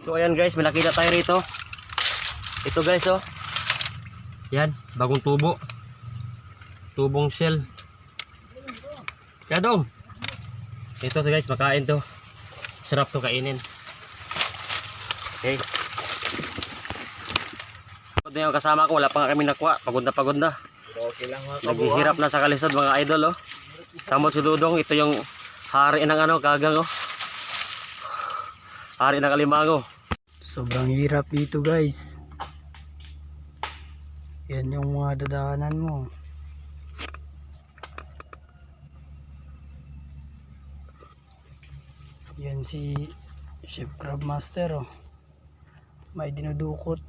So ayan guys, may nakita tayo rito. Ito guys oh. Yan, bagong tubo. Tubong shell. Kaya dong. Ito guys, makain to. Sarap to kainin. Okay. Pagod na yung kasama ko, wala pa nga kami nakuha. Pagod na. Okay lang mga Naghihirap na sa kalisod mga idol oh. Samot si Dudong, ito yung hari ng ano, kagang oh. Hari ng alimango. sobrang hirap dito guys. Yan yung mga dadaanan mo. Yan si Chef Crab Master oh. May dinudukot.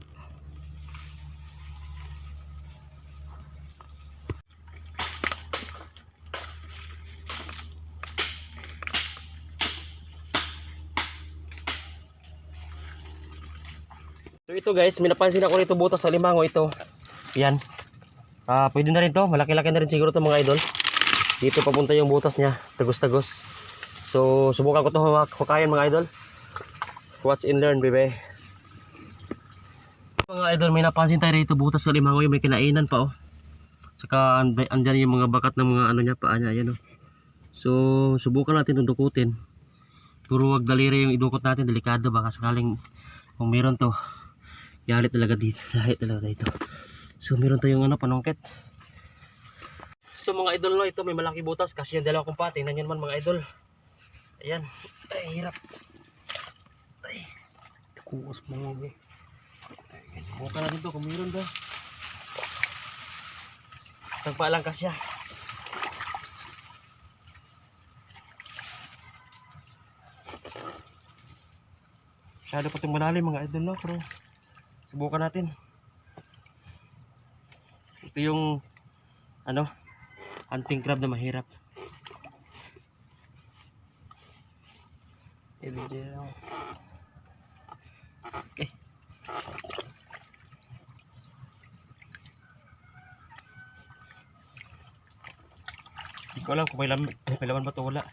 So ito guys, may napansin ako rito butas sa limango ito. Yan. Pwede na rin to, malaki-laki na rin siguro to mga idol. Dito papunta yung butas niya, tagos-tagos. So subukan ko to hukayan mga idol. Watch and learn, bebe. Mga idol, may napansin tayo rito butas sa limango, yung may kinainan pa oh. Saka andyan yung mga bakat ng mga ano niya, paa niya, ayan oh. So subukan natin itong dukutin. Puro wag daliri yung idukot natin, delikado baka sakaling kung meron to. Yalit talaga dito, lahit talaga dito. So meron tayong ano, panungkit. So mga idol no, ito may malaki butas kasi yung dalawa kong pa, tingnan nyo naman mga idol. Ayan, ay hirap. Ay, Kuos mo nga. buka natin to kung meron to. Tagpa lang kasya. Masyado pa itong malalim mga idol no, pero subukan natin. Ito yung ano, hunting crab na mahirap. Ibigay lang. Okay. Hindi ko alam kung may laman ba ito, wala.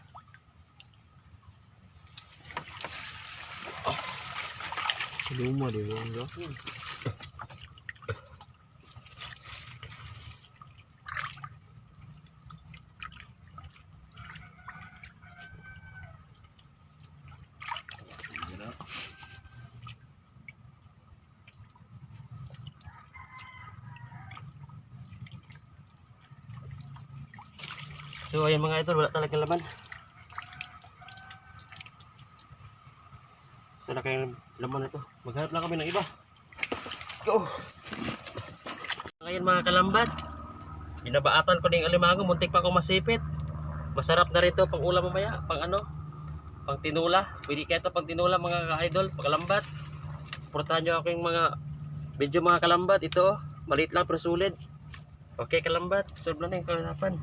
Luma di ba? So ayan mga idol, wala talagang laman. Sana kayong laman na ito. Maghanap lang kami ng iba. Go! Ngayon mga kalambat, binabaatan ko ng alimango, muntik pa akong masipit. Masarap na rin ito pang ulam mamaya, pang ano, pang tinula. Pwede kaya ito pang tinula mga ka-idol, pang kalambat. Supportahan nyo ako yung mga video mga kalambat. Ito, maliit lang pero sulit. Okay kalambat, solve na yung kahirapan.